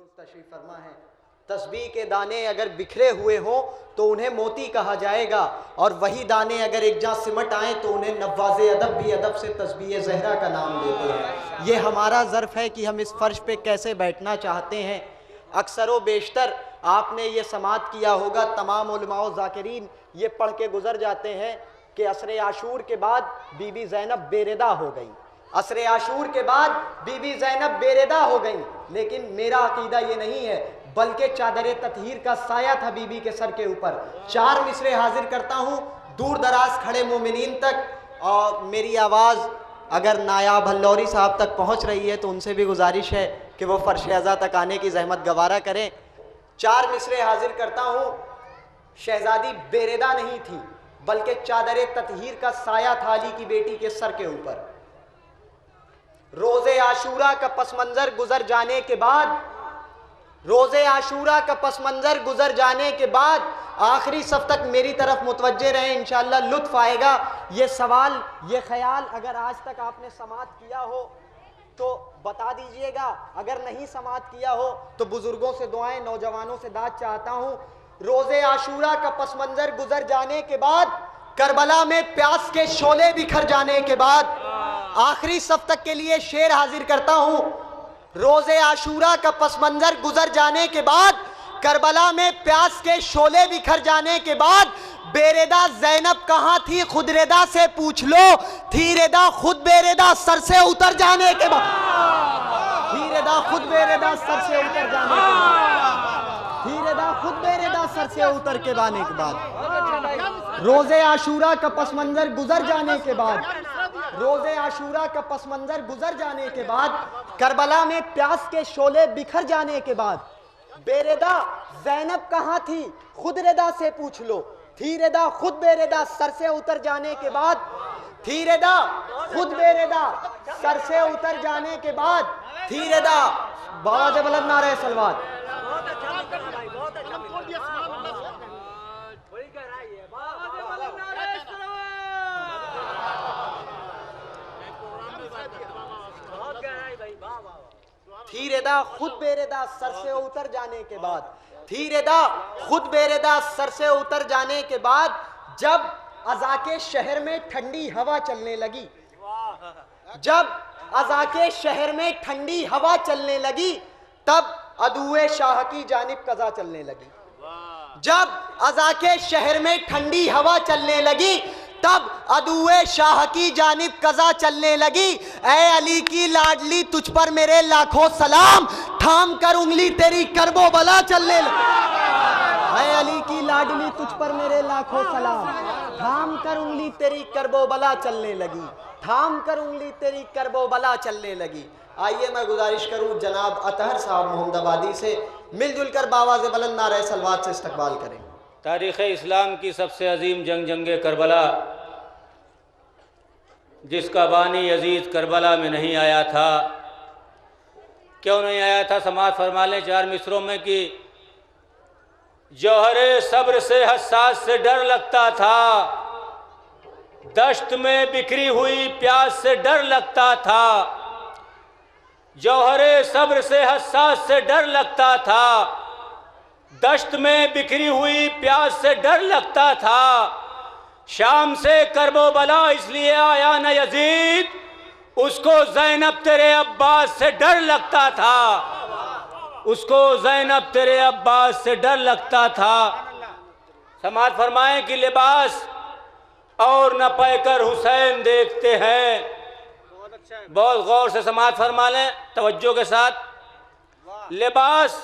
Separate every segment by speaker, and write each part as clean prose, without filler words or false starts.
Speaker 1: बुजुर्ग तशरीफ फरमा है, तस्बीह के दाने अगर बिखरे हुए हों तो उन्हें मोती कहा जाएगा, और वही दाने अगर एक जहाँ सिमट आए तो उन्हें नवाज़े अदब भी अदब से तस्बीह ज़हरा का नाम देते हैं। ये हमारा ज़र्फ़ है कि हम इस फ़र्श पे कैसे बैठना चाहते हैं। अक्सर व बेशतर आपने ये समात किया होगा, तमाम उलमा व ज़ाकिरीन ये पढ़ के गुज़र जाते हैं कि असर आशूर के बाद बीबी ज़ैनब बेरेदा हो गई, असर आशूर के बाद बीबी ज़ैनब बेरेदा हो गई। लेकिन मेरा अकीदा ये नहीं है, बल्कि चादर ततहीर का साया था बीबी के सर के ऊपर। 4 मिसरे हाजिर करता हूँ दूर दराज खड़े मोमिनीन तक, और मेरी आवाज़ अगर नायाब हल्लौरी साहब तक पहुँच रही है तो उनसे भी गुजारिश है कि वो फर्श अज़ा तक आने की जहमत गवारा करें। 4 मिसरे हाजिर करता हूँ। शहजादी बेरेदा नहीं थी, बल्कि चादर ततहीर का साया था अली की बेटी के सर के ऊपर। रोज़े आशूरा का पस मंज़र गुजर जाने के बाद, रोज़े आशूरा का पस मंज़र गुजर जाने के बाद आखिरी सफ तक मेरी तरफ मुतवज्जे रहें, इंशाअल्लाह लुत्फ़ आएगा। ये सवाल, ये ख्याल अगर आज तक आपने समात किया हो तो बता दीजिएगा, अगर नहीं समात किया हो तो बुजुर्गों से दुआएं, नौजवानों से दाद चाहता हूँ। रोज़े आशूरा का पस मंज़र गुजर जाने के बाद, करबला में प्यास के शोले बिखर जाने के बाद, आखिरी सफ तक के लिए शेर हाजिर करता हूँ। रोज़े आशूरा का पस मंज़र गुजर जाने के बाद, करबला में प्यास के शोले बिखर जाने के बाद, बेरेदा ज़ैनब कहाँ थी खुद रेदा से पूछ लो, थी रेदा खुद बेरेदा सर से उतर जाने के बाद, थी रेदा खुद बेरेदा सर से उतर जाने के बाद, थी रेदा खुद बेरेदा सर से उतर के आने के बाद, रोज़े आशूरा का पस मंज़र गुजर जाने के बाद, रोज़े आशूरा का पस मंज़र गुजर जाने के बाद, करबला में प्यास के शोले बिखर जाने के बाद, बेरेदा ज़ैनब कहाँ थी खुद रेदा से पूछ लो, थी रेदा खुद बेरेदा सर से उतर जाने के बाद, थी रेदा खुद बेरेदा सर से उतर जाने के बाद, थी रेदा बाज़ बुलंद नारे सलवात। थी रेदा खुद बेरेदा सर से उतर जाने के बाद, थी रेदा खुद बेरेदा सर से उतर जाने के बाद, जब अज़ा के शहर में ठंडी हवा चलने लगी, जब अज़ा के शहर में ठंडी हवा चलने लगी, तब अदुए शाह की जानिब कज़ा चलने लगी। जब अज़ा के शहर में ठंडी हवा चलने लगी, तब अदुए शाह की जानिब कज़ा चलने लगी। ऐ अली की लाडली तुझ पर मेरे लाखों सलाम, थाम कर उंगली तेरी करबो बला चलने लगी। ऐ अली की लाडली तुझ पर मेरे लाखों सलाम, थाम कर उंगली तेरी करबो बला चलने लगी, थाम कर उंगली तेरी करबो बला चलने लगी। आइए मैं गुजारिश करूँ जनाब अतहर साहब मोहम्मदाबादी से मिलजुल कर बावाज़ बुलंद नारे सलवात से इस्तकबाल करें।
Speaker 2: तारीख़ इस्लाम की सबसे अजीम जंग करबला, जिसका बानी यजीद करबला में नहीं आया था। क्यों नहीं आया था? समाअत फरमा लें 4 मिसरों में कि जौहरे सब्र से हसास से डर लगता था, दश्त में बिखरी हुई प्यास से डर लगता था, जौहरे सब्र से हसास से डर लगता था, दश्त में बिखरी हुई प्यास से डर लगता था। शाम से करबो बला इसलिए आया न यजीद, उसको ज़ैनब तेरे अब्बास से डर लगता था, उसको ज़ैनब तेरे अब्बास से डर लगता था। समाअत फरमाएं कि लिबास और न पैकर हुसैन देखते हैं। बहुत गौर से समाअत फरमा लें, तवज्जो के साथ। लिबास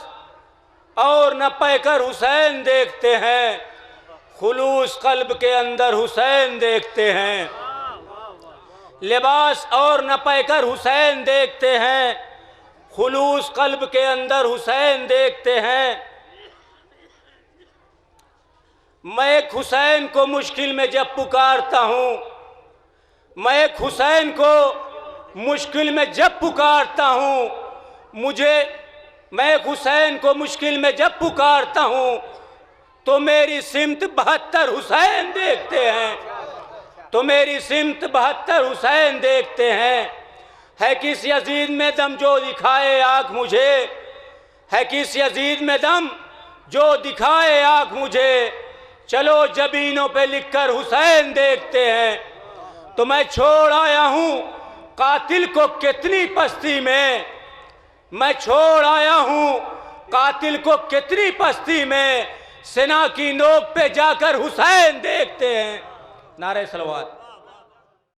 Speaker 2: और न पैकर हुसैन देखते हैं, खुलूस कल्ब के अंदर हुसैन देखते हैं। लिबास और न पैकर हुसैन देखते हैं, खुलूस कल्ब के अंदर हुसैन देखते हैं। मैं एक हुसैन को मुश्किल में जब पुकारता हूँ, मैं एक हुसैन को मुश्किल में जब पुकारता हूँ, मैं एक हुसैन को मुश्किल में जब पुकारता हूँ तो मेरी सिमत 72 हुसैन देखते हैं, तो मेरी सिमत 72 हुसैन देखते हैं। है किस यजीद में दम जो दिखाए आँख मुझे, है किस यजीद में दम जो दिखाए आँख मुझे, चलो जबीनों पे लिखकर हुसैन देखते हैं। तो मैं छोड़ आया हूँ कातिल को कितनी पस्ती में, मैं छोड़ आया हूँ कातिल को कितनी पस्ती में, सिना की नोक पे जाकर हुसैन देखते हैं। नारे सलवात।